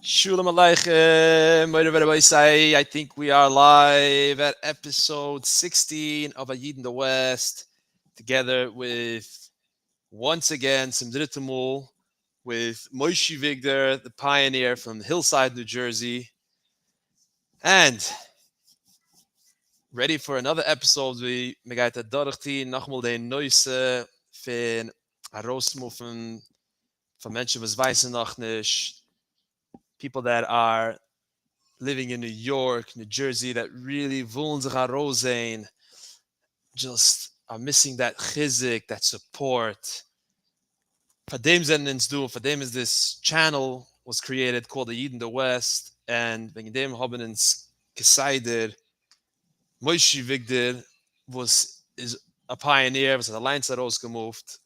Shulam Aleichem, whatever I say, I think we are live at episode 16 of A Yid in the West, together with, once again, some Drittamul, with Moshe Wigder, the pioneer from Hillside, New Jersey, and ready for another episode. We gaan het doorgaan, nogmaals de neueste van Arosmoven, van mensen was wijzen nog niet, people that are living in New York, New Jersey, that really wohnen sich an just are missing that chizik, that support. For them for them is this channel was created called the Yid in the West, and wegen dem haben uns decided Moshe Wigder is a pioneer, was an alliance that moved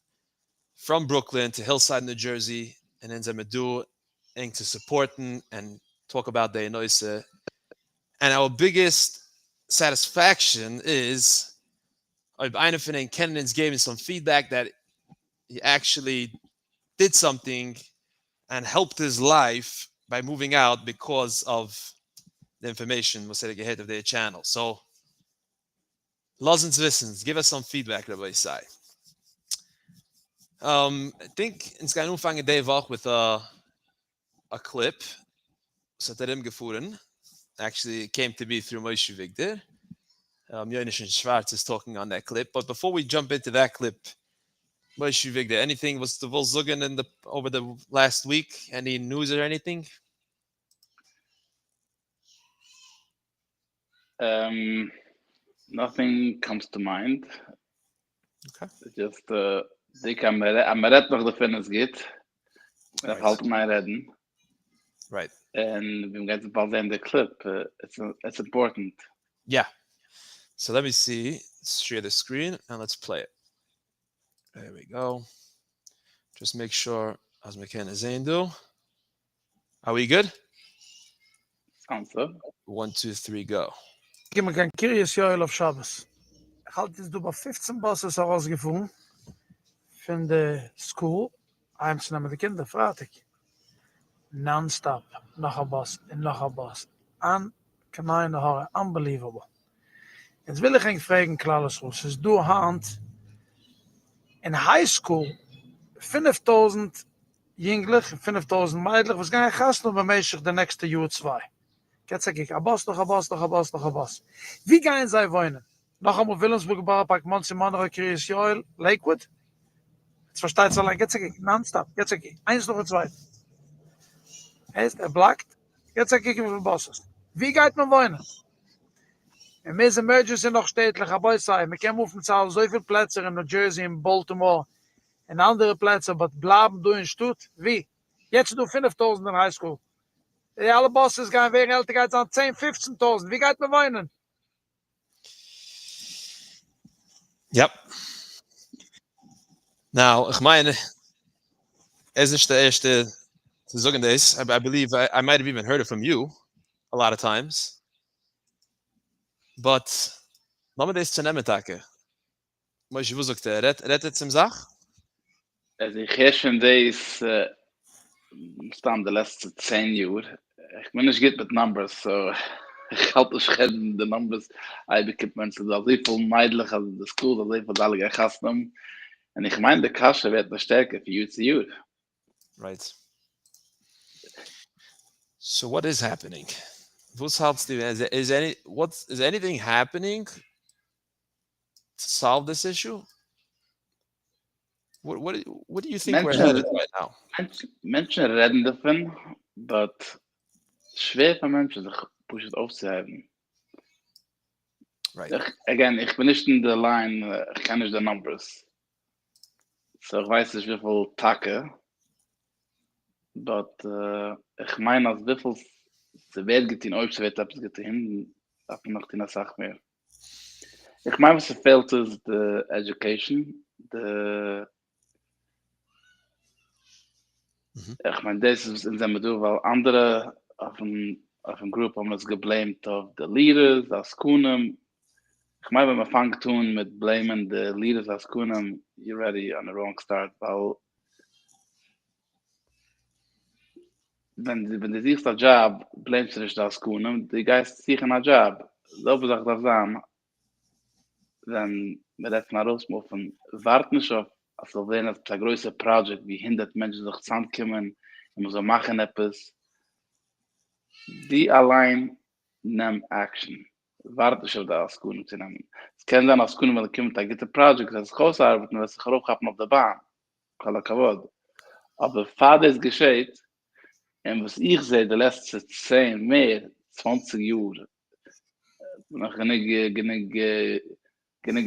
from Brooklyn to Hillside, New Jersey, and then ze do to support and talk about the noise. And our biggest satisfaction is einer von den candidates gave me some feedback that he actually did something and helped his life by moving out because of the information was ahead of their channel. So, Lozens Wissens, give us some feedback, Rabbi Isai. I think it's going to anfangen day Woche with a clip. So that him gefuhren. Actually, it came to be through Moshe Wigder. Yonishin Schwartz is talking on that clip. But before we jump into that clip, Moshe Wigder, anything was the Volkswagen over the last week? Any news or anything? Nothing comes to mind. Okay. Just they can red noch the fitness geht. Right. Halt my reden. Right. And we get about in the clip. It's important. Yeah. So let me see. Let's share the screen and let's play it. There we go. Just make sure as we can do. Are we good? Sounds so. 1, 2, 3, go. Ik heb een curious Joel of Shabbos. Ik had dus door 15 buses herausgefunden van de school. Hij ze met de kinderen, vraag ik. Non-stop, nog een bus en nog een bus. En kanalen horen, unbelievable. Jetzt will ich fragen, Klaus Russ, ist du Hand in high school 5.000 jinglich, 5.000 meidlich, was gaan gasten bij mij de nächste Jahr 2. Jetzt sag ich, a bus. Wie gehen sie wohnen? Noch einmal Wilhelmsburg, Bauerpark, Monsignor, Chris Joel, Lakewood? Jetzt versteht es allein, jetzt sag ich, non-stop, jetzt sag ich, 1 noch 2. Blackt, jetzt sag ich, wie viele Buses. Wie geht man wohnen? En Miss Emergency noch städtlich, aber ich sage, wir können auf dem Zahl so viele Plätze in New Jersey, in Baltimore, in andere Plätze, aber bleiben du in Stutt. Wie? Jetzt du 5.000 in High School. Die alle Bosses gehen wegen Älterkeit an 10.000, 15.000. Wie geht man wohnen? Yep. Now, ich meine, es ist der erste zu sagen das. I believe I might have even heard it from you a lot of times. But, lass mir das zu nehmen, Tage. Moshe, wo sagt rettet zum Sach? Also ich höre schon das stand the last 10 Jahre. Ich bin nicht gut mit Numbers, so ich halte schon die Numbers. Ich bekomme Menschen, dass sie viel meidlich, also die School, dass sie viel alle Gasten. Und ich meine, die Kasche wird noch stärker für Jahr zu Jahr. Right. So what is happening? What's helps the is anything happening to solve this issue? What do you think we're headed right now? Menschen reden davon, but schwer für Menschen sich pushen aufzuheben. Right. Ich bin nicht in der Line, ich kann nicht die Numbers. So ich weiß nicht, wie viel Tage. But ich meine, als wie viel ze wird getan, ob sie wird etwas getan, ab noch die Sache mehr. Ich meine, was fehlt ist die Education, ich meine, das ist in seinem Bedoel, weil andere auf dem Group haben das geblamed auf the leaders, als Kunem. Ich meine, wenn man fängt tun mit blamen the leaders als Kunem, you're already on the wrong start, weil wenn du siehst a Job, blamest du nicht das Kuhn, die Geist sichern a Job. So sagt das an, wenn wir das nach rausmuffen, warten nicht auf, also wenn es ein größer Projekt, wie 100 Menschen sich zusammenkommen, und man so machen etwas, die allein nehmen Action. Warte ich auf das Kuhn zu nehmen. Es kann sein, als Kuhn, wenn kommt, da gibt ein Projekt, das ist groß arbeiten, das sich raufhaben auf der Bahn. Kala Kavod. Aber Vater ist gescheit, und was ich sehe, der letzte 10, mehr, 20 Jahre, noch genig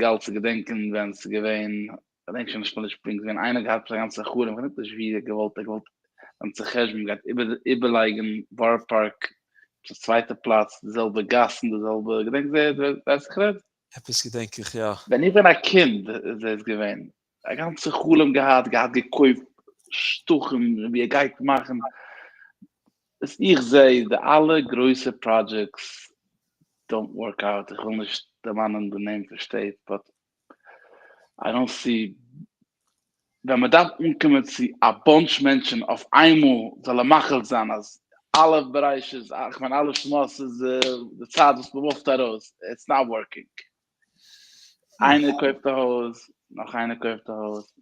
alt zu gedenken, wenn es gewesen, ich denke schon, ich springt, wenn einer gehabt, der ganze Chur, wenn das wie gewollt, dann zu Chesm, geht überlegen, Warpark, das zweite Platz, dieselbe Gassen, dieselbe, gedenk, das ist gerät. Etwas gedenke ich, ja. Wenn ich bin ein Kind, ist es gewesen, ein ganze Chulem gehabt gekäuft, Stuchen, wie er geht machen, es ich sehe, die alle größere Projects don't work out. Ich will nicht der Mann in the name versteht, but I don't see, wenn man da umkommt, sie a bunch Menschen auf einmal soll machen sein, als alle Bereiche, ich meine, alle Schmosses, die Zeit, was bewusst daraus, it's not working. Eine kauft ein Haus, noch eine kauft ein Haus,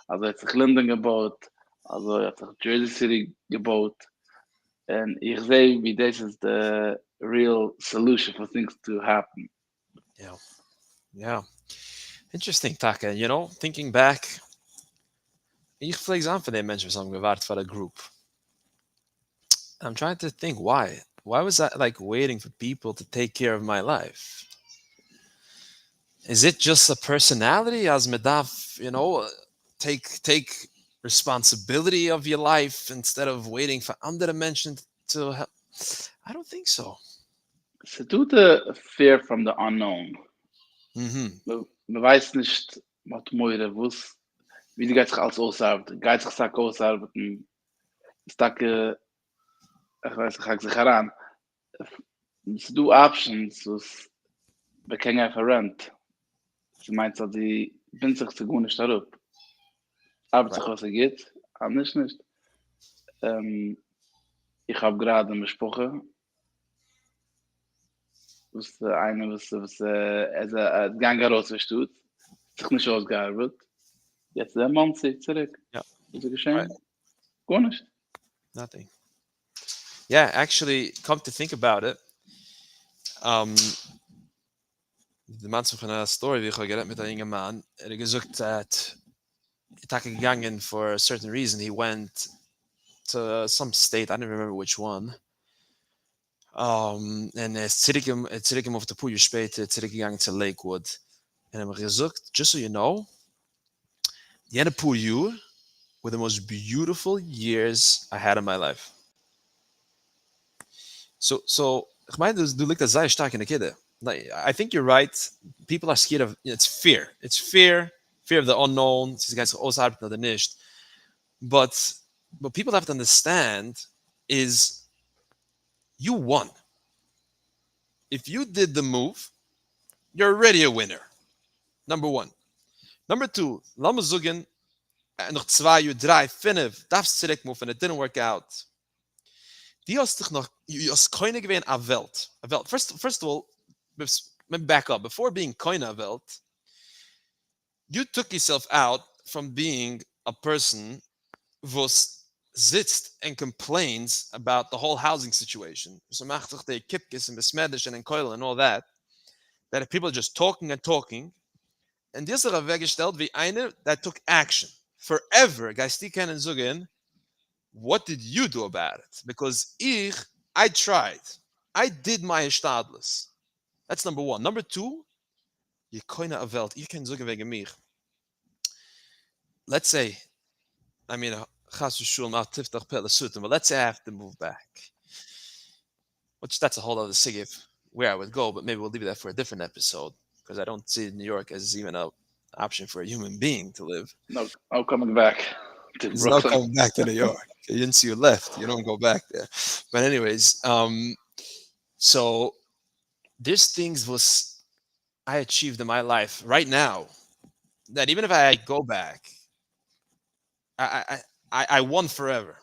also hat sich Linden gebaut, also hat sich Jersey City gebaut, and ich sehe, wie das ist the real solution for things to happen. Yeah. Yeah. Interesting, Taka. You know, thinking back, ich flex aan van die mensen zijn gewaard for a group. I'm trying to think why. Why was I like waiting for people to take care of my life? Is it just a personality as medaf, you know, take responsibility of your life instead of waiting for andere mensen to help? I don't think so. So do the fear from the unknown. Mhm. Man weiß nicht, was moire wuss, wie die geht sich als ausarbeiten. Geht sich sagt ausarbeiten, stacke, ich weiß, ich hake sich heran. So do options, was bekennt einfach Rent. Sie meint, so die bin sich zu gut nicht darauf. Arbeit sich, was geht, anders nicht. Ich habe gerade eine Besproche, was eine, was gang raus versteht, sich nicht ausgearbeitet. Jetzt der Mann zieht zurück. Ja. Ist er geschehen? Right. Gar nicht. Nothing. Yeah, actually, come to think about it, de man von einer Story, wie ich geredet mit einem jungen Mann, gesagt, that er gegangen for a certain reason. He went to some state, I don't remember which one. And zurück auf der Puyo später, zurückgegangen to Lakewood. And er gesagt, just so you know, the end of Puyo were the most beautiful years I had in my life. So ich meine, du liegt das sehr stark in der Kette. Like, I think you're right. People are scared of, it's fear. It's fear of the unknown. These guys außerhalb oder nicht. But what people have to understand is you won. If you did the move, you're already a winner. Number one. Number two, lass mal sagen, noch 2 Uhr, 3, 5, darfst zurückmove and it didn't work out. Die hast dich noch, du hast keine gewähnt a Welt. A Welt. First of all, let me back up. Before being keine Welt, you took yourself out from being a person who sits and complains about the whole housing situation. So macht sich die Kipkis and Besmedish and Keule and all that. That if people are just talking and talking, and this is weggestellt wie eine that took action. Forever, geistig kennen sagen, what did you do about it? Because I tried. I did my Stadlis. That's number one. Number two, je keine Welt. Ich kann sagen wegen mich. Let's say, I mean, but let's say I have to move back. Which that's a whole other sig where I would go, but maybe we'll leave that for a different episode because I don't see New York as even an option for a human being to live. No coming back to There's no coming back to New York. Once you left, you don't go back there. But anyways, so there's things was I achieved in my life right now that even if I go back, I won forever.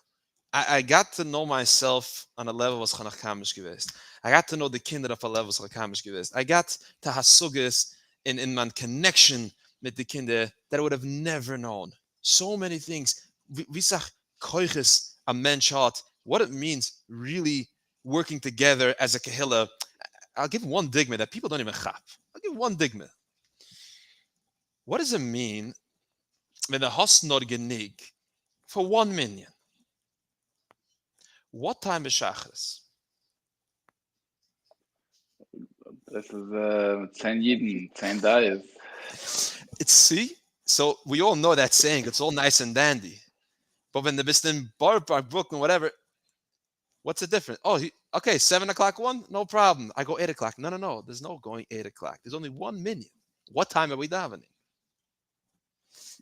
I got to know myself on a level was chanach kamish gewesen. I got to know the kinder of a level was kamish gewesen. I got to hasugas in my connection with the kinder that I would have never known. So many things. We sag koiches a mensch hat, what it means really working together as a kahila. I'll give one digma that people don't even chap. I'll give one digma. What does it mean when the has not genig for 1 million? What time is Shachris? Das ist 10 Jiden, 10 Dayes. It's see, so we all know that saying. It's all nice and dandy, but when the bist in Bar Park, Brooklyn, whatever, what's the difference? Oh, okay, 7 o'clock one, no problem. I go 8 o'clock. No, no, no. There's no going 8 o'clock. There's only 1 million. What time are we davening?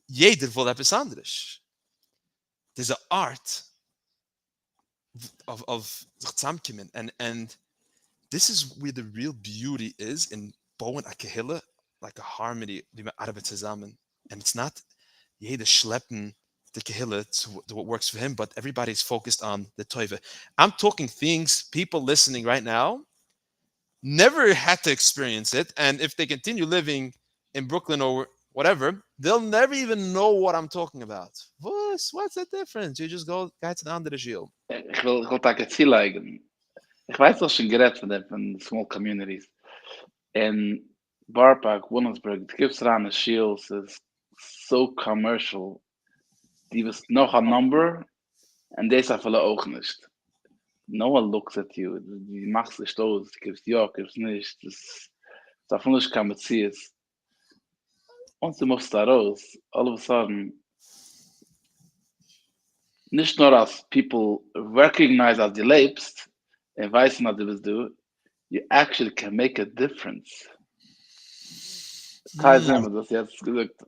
Jeder will etwas anderes. There's an art of zusammenkommen, and this is where the real beauty is in bauen a Kehille, like a harmony, wie wir arbeiten zusammen. And it's not jeder schleppen the Kehille to what works for him, but everybody's focused on the Teuve. I'm talking things people listening right now never had to experience it, and if they continue living in Brooklyn or whatever, they'll never even know what I'm talking about. What's the difference? You just go to the andere Gil. Ich will da kein Ziel eigen. Ich weiß doch schon gerät von small communities. In Bar Park, Williamsburg, es gibt ran a Shields, is so commercial. Die was noch a number, and des a viele auch nicht. No one looks at you. Die machst dich aus, gibst ja, gibst nicht. Das davon nicht kann man ziehen. Once du machst da raus, all of a sudden, nicht nur als people recognize as du lebst, und weißen, was du willst do, you actually can make a difference. Ties in with das jetzt gesagt.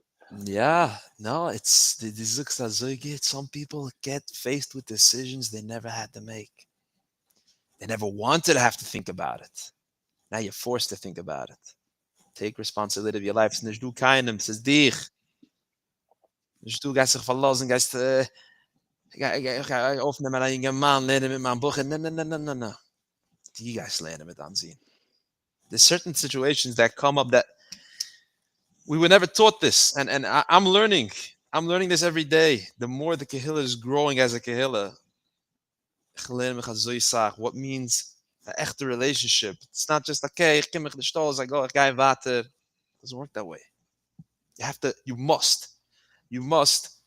Yeah, no, it's this looks as though some people get faced with decisions they never had to make. They never wanted to have to think about it. Now you're forced to think about it. Take responsibility of your life. Nicht du keinem, es ist dich. Nicht du gehst dich verlassen, gehst aufnehmen einen jungen Mann, lernen mit meinem Buch. No, no, no, no, no, no. Die guys lernen mit ansehen. There's certain situations that come up that we were never taught this, and I'm learning. I'm learning this every day. The more the Kehillah is growing as a Kehillah, what means an echte relationship. It's not just, okay, ich komme the stores, I go, ich gehe water. It doesn't work that way. You must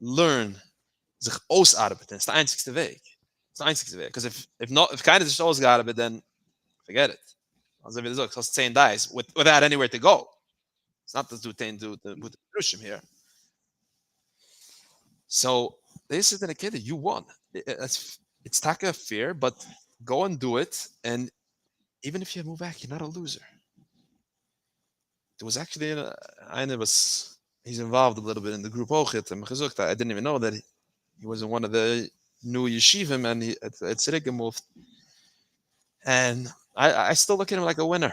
learn sich ausarbeiten. It's the einzigste Weg. It's the einzigste Weg. Because if keiner sich ausgearbeitet, then forget it. Also wie du sagst, hast 10 days without anywhere to go. It's not the 10 to the Rushim here. So this is the kid that you won. It's taka fear, but go and do it. And even if you move back, you're not a loser. There was actually he's involved a little bit in the group Ochit and I didn't even know that he was in one of the new yeshivim, and he at Tziddik moved. And I still look at him like a winner.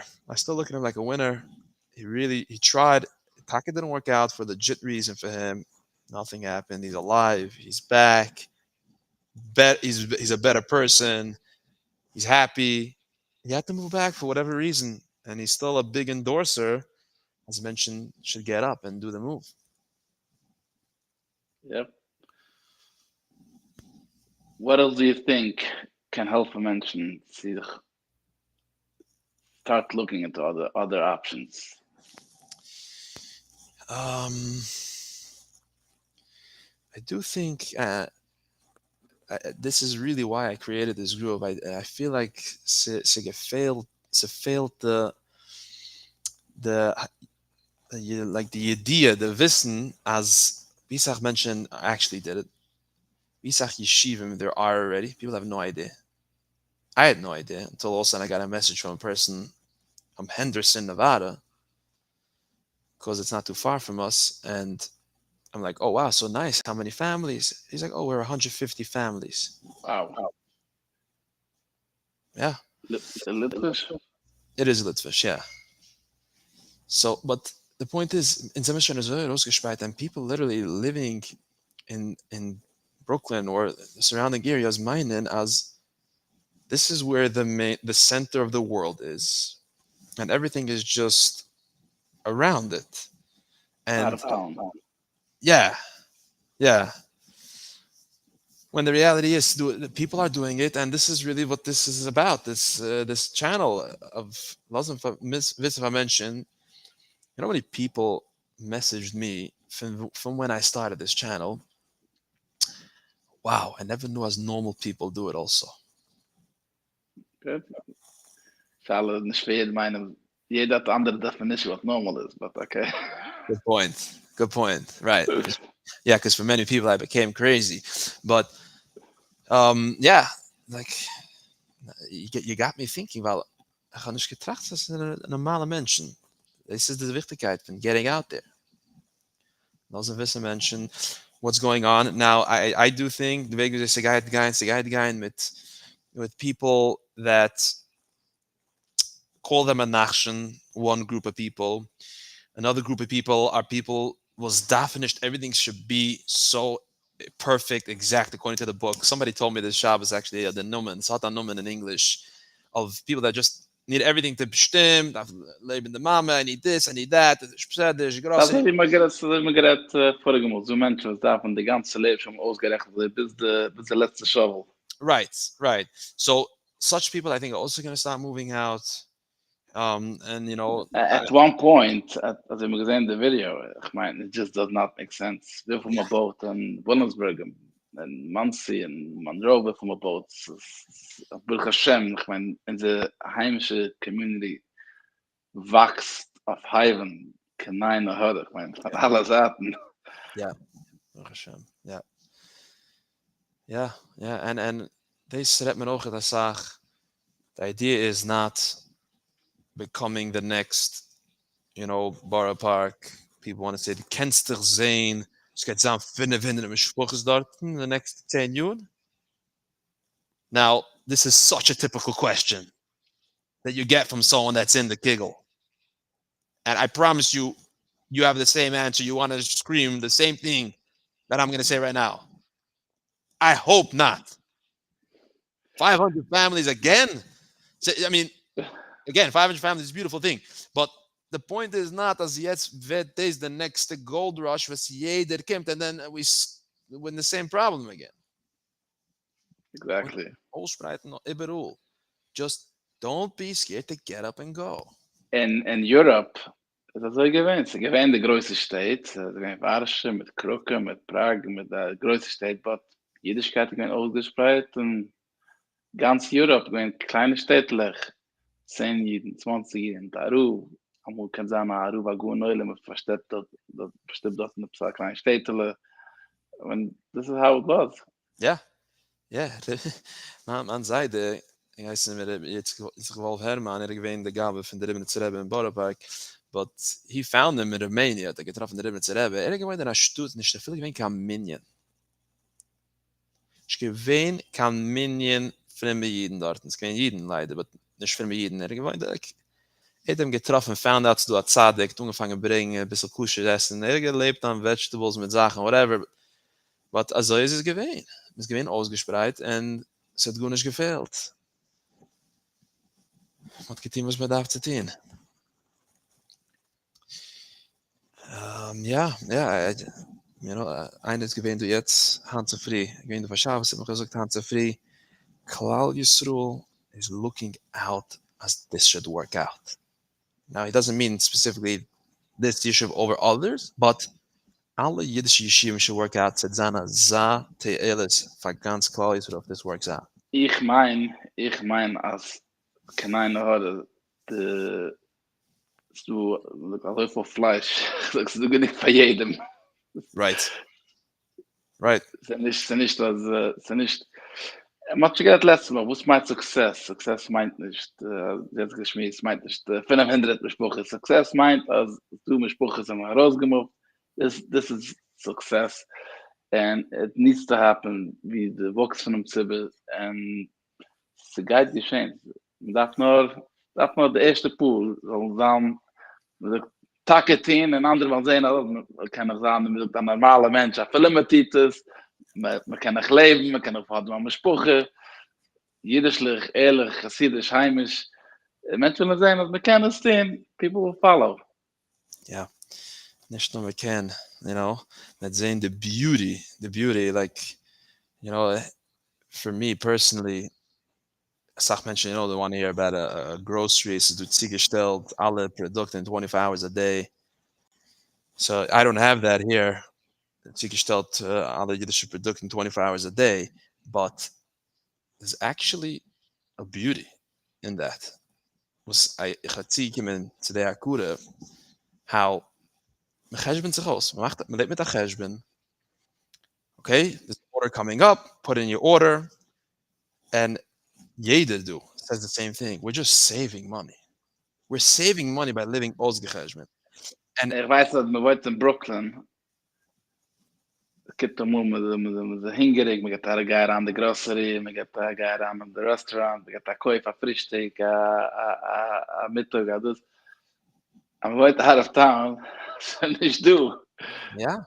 He tried. Taka didn't work out for legit reason for him. Nothing happened. He's alive. He's back. He's a better person. He's happy. He had to move back for whatever reason, and he's still a big endorser. As mentioned, should get up and do the move. Yep. What else do you think can help a mention start looking into other options? I do think this is really why I created this group. I feel like Sige failed the idea, the wissen, as Bisach mentioned, actually did it. Bisach yeshivim there are already. People have no idea. I had no idea until all of a sudden I got a message from a person from Henderson, Nevada, because it's not too far from us, and I'm like, oh wow, so nice. How many families? He's like, oh, we're 150 families. Wow. Yeah. Litvish? It is Litvish, yeah. So, but the point is, in Zemeshon is very ausgespreit, and people literally living in Brooklyn or the surrounding areas mining as this is where the center of the world is, and everything is just around it. Out And of town. yeah, yeah. When the reality is, the people are doing it, and this is really what this is about. This channel of Lazim Visva mentioned. You know how many people messaged me from when I started this channel? Wow, I never knew as normal people do it also. Good. Alle nicht schwer meinen, jeder hat andere definition what normal is, but okay. Good point. Good point. Right. Yeah, because for many people I became crazy. But yeah, like you got me thinking, well, ich habe nicht getracht, das ist ein normaler Menschen. This is the Wichtigkeit von getting out there. Those of us mention what's going on. Now, I do think the Vegas is a guy with people that call them a nation, one group of people. Another group of people are people was finished. Everything should be so perfect, exact according to the book. Somebody told me this Shabbos actually the Numen, Satan Numen in English, of people that just need everything to bestimmt. Leben the mama, I need this, I need that. Das ist immer gerät vorige Mal. So Menschen, was davon die ganze Leben schon ausgerechnet bis der letzte Shovel. Right. So such people, I think, are also going to start moving out. And you know, At one point, as we gesehen the video, ich meine, it just does not make sense. Wir von a boat in Williamsburg and Muncie and Monroe, wir von a boat. Baruch Hashem, ich meine, in the heimische community wächst auf Heiven, keine Hürde, ich meine, von aller Seiten. Baruch Hashem. Yeah, and they said me ook dat zag. The idea is not becoming the next, Borough Park. People want to say, the kennst dich sehen, es geht zusammen finden im Spruches dort in the next 10 years. Now, this is such a typical question that you get from someone that's in the giggle. And I promise you, you have the same answer. You want to scream the same thing that I'm going to say right now. I hope not. 500 families again? I mean, again, 500 families is a beautiful thing. But the point is not, as jetzt wird this the next gold rush, was jeder kommt, and then we win the same problem again. Exactly. Ausspreiten überall. Just don't be scared to get up and go. In Europe, das ist so gewähnt. Sie gewähnt die größte Stadt, sie gewähnt Warsche, mit Krucke, mit Prag, mit der größte Stadt, but Jüdischkeit gewähnt ausgespreit und ganz Europe gewähnt kleine Städtlich, 10 Jiden, 20 Jiden, Aru, amul kann sein, Aru war gut neule, man versteht dort in ein kleine Städtele, and this is how it was. Yeah. Man zei de, ik heiss jetzt gewolf Herman, gewähnt der Gabe von der Rebbe Rebbe in Borough Park, but he found him in Romania, der getroffen der Rebbe Rebbe, gewähnt in a Stutz, nicht viel gewähnt kein Minion. Ich gewähnt kein Minion von Jiden dort, es gewähnt Jiden leider, but nicht von Jiden, gewähnt, hat ihm getroffen, found out, du hat Zadig, angefangen bringen, ein bisschen Kusche essen, gelebt an Vegetables mit Sachen, whatever, but also ist es gewähnt. Es gewinnt ausgespreit und es hat gut nicht gefehlt. Was getan, was man darf zu tun? Einer ist gewinnt, du jetzt, Hand zu frei. Gewinnt, du verschaffst, ich habe gesagt, Hand zu frei. Klal Yisroel is looking out as this should work out. Now, it doesn't mean specifically this yeshiva over others, but alle jüdische Yeshivim should work out. Zana za te'elis for ganz Klal Yisroel if this works out. Ich mein, als keine Horde, du, also für Fleisch, sagst du nicht für jedem. Right. Sind nicht, man hat schon gesagt letztes Mal, was meint Success? Success meint nicht, jetzt geschmiss, meint nicht, 500 Besprüche. Success meint, als du Besprüche sind herausgemacht, this is success. And it needs to happen wie the Box von dem Zibbe. And it's a guide geschehen. Man darf nur der erste Pool, soll dann mit der Taketin und andere mal sehen, kann ich sagen, mit der normale Mensch, Filmatitis, Man kann noch leben, man kann noch haben, man Sprüche, jüdischlich, ehrlich, chassidisch, heimisch. Menschen will sehen, dass man kann es stehen, people will follow. Yeah, nicht nur we can, that's saying the beauty, like, you know, for me personally, sag Menschen, they want to hear about a grocery, es du zugestellt, alle Produkte in 24 hours a day. So I don't have that here. Zugestellt, alle jüdische Produkte in 24 hours a day, but there's actually a beauty in that. Was ich hatte gekommen zu der Akure, how man cheshbon sich aus. Man lebt mit der cheshbon. Okay, there's an order coming up, put in your order, and jeder do says the same thing. We're just saving money. We're saving money by living ausgecheshbon. And Ich weiß, dass man wohnt in Brooklyn, es gibt da mal mit hingerig, man geht da geir an der Grocery, man geht da geir an der Restaurant, man geht da Kauf, a Frühstück, a Mittag, a das. Aber wohnt out of town, so nicht du. yeah,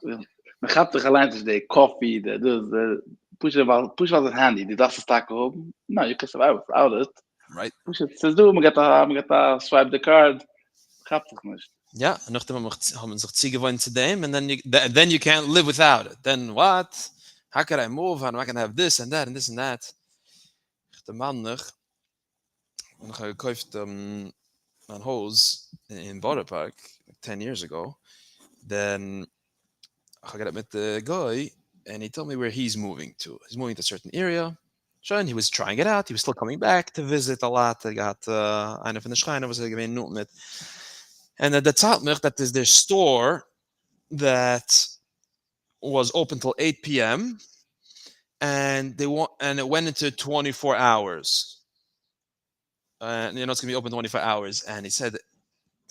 Man gaat toch alleen dus de koffie, de push was het handy, die das stack oben. No, you can survive without it. right. Push it, says du, man get da swipe the card. Gaat toch nicht. Yeah, nachdem haben sich zugewandt zu dem, and then you can't live without it. Then what? How could I move? How am I gonna have this and that and this and that? Der Mann noch, und ich habe gekauft ein Haus in Border Park like 10 years ago. Then I got up with the guy, and he told me where he's moving to. He's moving to a certain area. So, and he was trying it out. He was still coming back to visit a lot. I got eine von der Schreiner was gewesen nur mit. And that taught me that there's their store that was open till 8 p.m. and it went into 24 hours. And it's gonna be open 24 hours. And he said,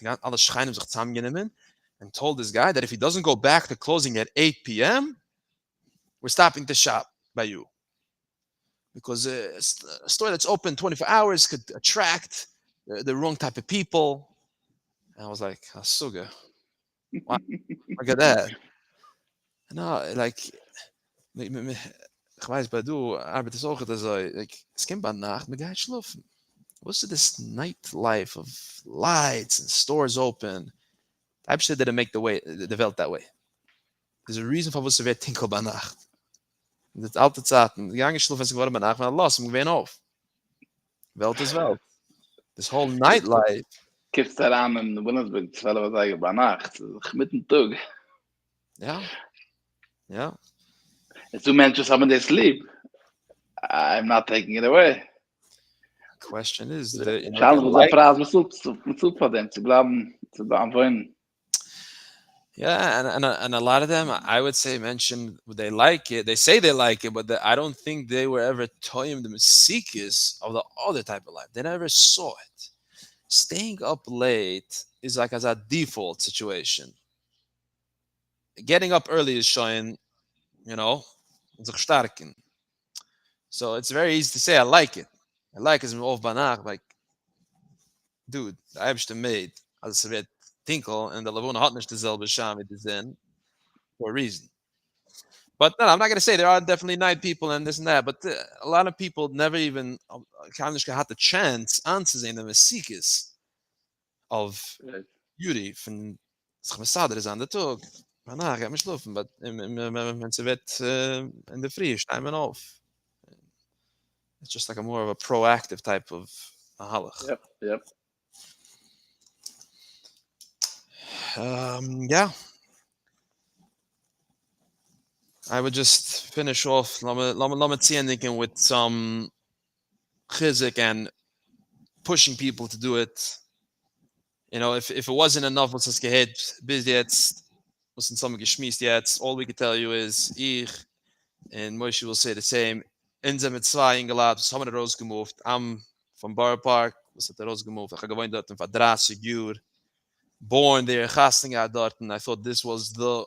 alle Schreiner sich zusammengenommen and told this guy that if he doesn't go back to closing at 8 p.m., we're stopping the shop by you. Because a store that's open 24 hours could attract the wrong type of people. And I was like, Asuga, wow, look at that. No, like, ich weiß, bei du arbeitest auch so, like, es kommt bei Nacht, man geht schlafen. What's this nightlife of lights and stores open? I actually didn't make the Welt that way. There's a reason for was wird tinkel bei Nacht. Das alte Zeiten, die angeschlafen ist geworden bei Nacht, wenn los, wir gehen auf. Welt ist Welt. This whole nightlife. Kippst da an in Williamsburg, 12 Uhr sagen, bei Nacht, mitten Tag. Yeah. Yeah. It's two men just having their sleep. I'm not taking it away. Question is, Schauen wir uns Phrase mit Sup von dem, zu bleiben wollen. yeah, and a lot of them, I would say, mention they like it. They say they like it, but I don't think they were ever toying the seekers of the other type of life. They never saw it. Staying up late is like as a default situation. Getting up early is showing, sich starken. So it's very easy to say I like it. I like it off banach, like, dude, I have made as a bit tinkle and the Lavona hat nicht dieselbe Scham mit Sinn for a reason. But no, I'm not going to say there are definitely night people and this and that, but a lot of people never even had the chance anzusehen, the Mesikas of beauty von Schamesader is an der Tag. Danach geht man schlafen, but wenn sie wird in der Früh, steigt man auf. It's just like a more of a proactive type of halach. Yep. Yeah. I would just finish off thinking with some chizik and pushing people to do it. If it wasn't enough, was es gehet bis jetzt, was in some geschmiest jetzt, all we could tell you is ich and Moshe will say the same. Inze mit zwei eingeladen, was haben wir rausgemoved. Am vom Borough Park, was hat rausgemoved. Ich habe gewohnt dort in 30 Jahre. Born there, Gastinga dort, and I thought this was the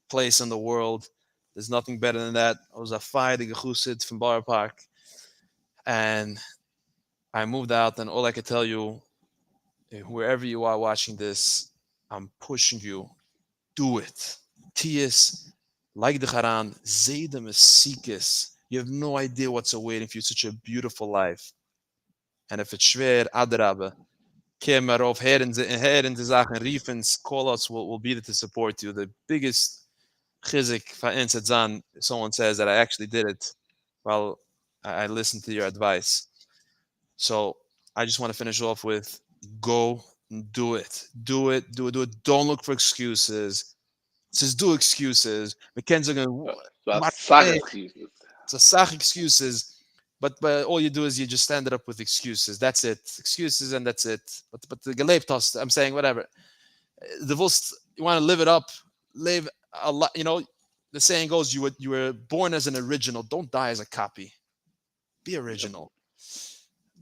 place in the world. There's nothing better than that. I was a feirige Chusid from Borough Park. And I moved out, and all I could tell you, wherever you are watching this, I'm pushing you. Do it. Tias, Like the Quran, Zayd Masikis. You have no idea what's awaiting for you. Such a beautiful life. And if it's schwer, Adrabe. Kemer of Herren to Sachen, Riefens, call us, will be there to support you. The biggest chizik for someone says that I actually did it. Well, I listened to your advice. So I just want to finish off with go and do it. Do it, do it, do it. Don't look for excuses. Says do excuses. McKenzie going, Was what? sag Hey, excuses. it's a sach excuses. But all you do is you just stand it up with excuses. That's it. Excuses and that's it. But the gelebt hast, I'm saying whatever. The most you want to live it up, live a lot. You know, the saying goes, you were born as an original. Don't die as a copy. Be Yep. original.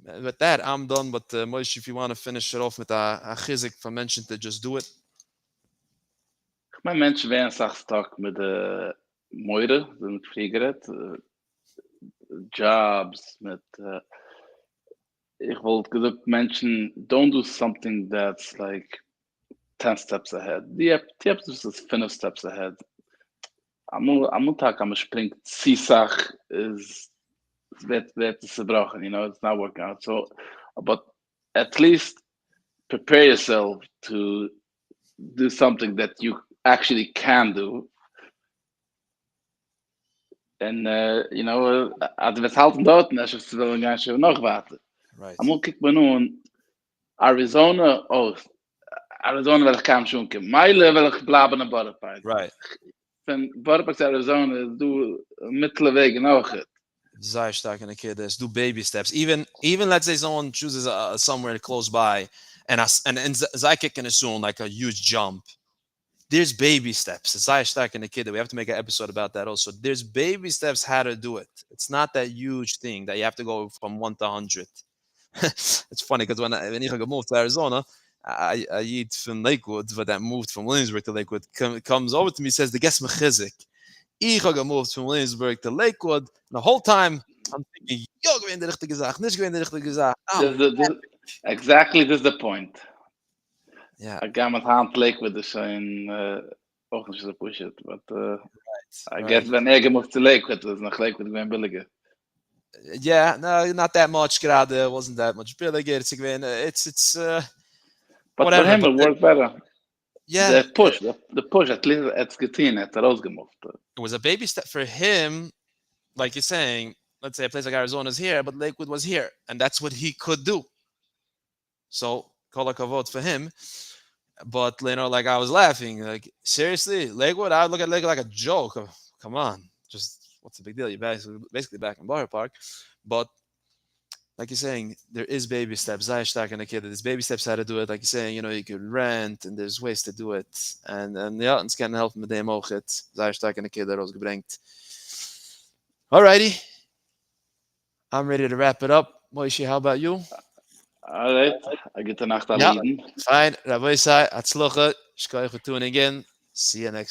With that, I'm done. But Moshe, if you want to finish it off with a chizik from mentioned to just do it. Ich mein, Menschen werden sag stuck mit der Meure, so mit Friegeret, jobs, mit, ich wollte gesagt, Menschen, don't do something that's like 10 steps ahead. Die habt just 5 steps ahead. Am Tag am springt, sie sag, is, wird es zerbrochen, you know, it's not working out. So, but at least prepare yourself to do something that you actually can do. En, you know, als we het halten dort, dan is het wel een gansje nog water. Right. Amol kijk maar nu, Arizona, Arizona wil ik gaan zoeken. Meile wil ik blijven naar Borderpark. Right. Van Borderpark to Arizona, doe middelweg nog het. Desire stuck in a kid is do baby steps. Even let's say someone chooses somewhere close by and Zai can assume like a huge jump. There's baby steps. Desire stuck in a kid. We have to make an episode about that also. There's baby steps how to do it. It's not that huge thing that you have to go from 1 to 100. It's funny because when I moved to Arizona, I eat from Lakewood, but that moved from Williamsburg to Lakewood comes over to me, says the guest mechizik. Ich habe moved from Williamsburg to Lakewood. And the whole time I'm thinking, yo, gewinnt de richtige zaak, nicht gewinnt de richtige zaak. Exactly, this is the point. Yeah. I got my hand Lakewood, dus zijn ook nog eens push it, but I guess when I moved to Lakewood, was nog Lakewood gewoon billiger. Yeah, no, not that much. Gerade wasn't that much billiger. It's But whatever. For him, it worked better. Yeah, the push at least it's getting at rausgemoved. It was a baby step for him. Like you're saying, let's say a place like Arizona's here, but Lakewood was here, and that's what he could do. So kol hakavod for him. But you know, like I was laughing, like seriously, Lakewood. I would look at Lakewood like a joke. Come on, just what's the big deal? You're basically back in Borough Park, but like you're saying, there is baby steps. There's baby steps how to do it. Like you're saying, you know, you could rent, and there's ways to do it. And ja, it's can help mit dem auch it. Sei stark in the kid that was gebrengt. Alrighty, I'm ready to wrap it up. Moshe, how about you? All right, I get the Nacht Ja. Aliden. Fine. Rabbi Sai, Atzlocha. Shkoyach for tuning in. See you next week.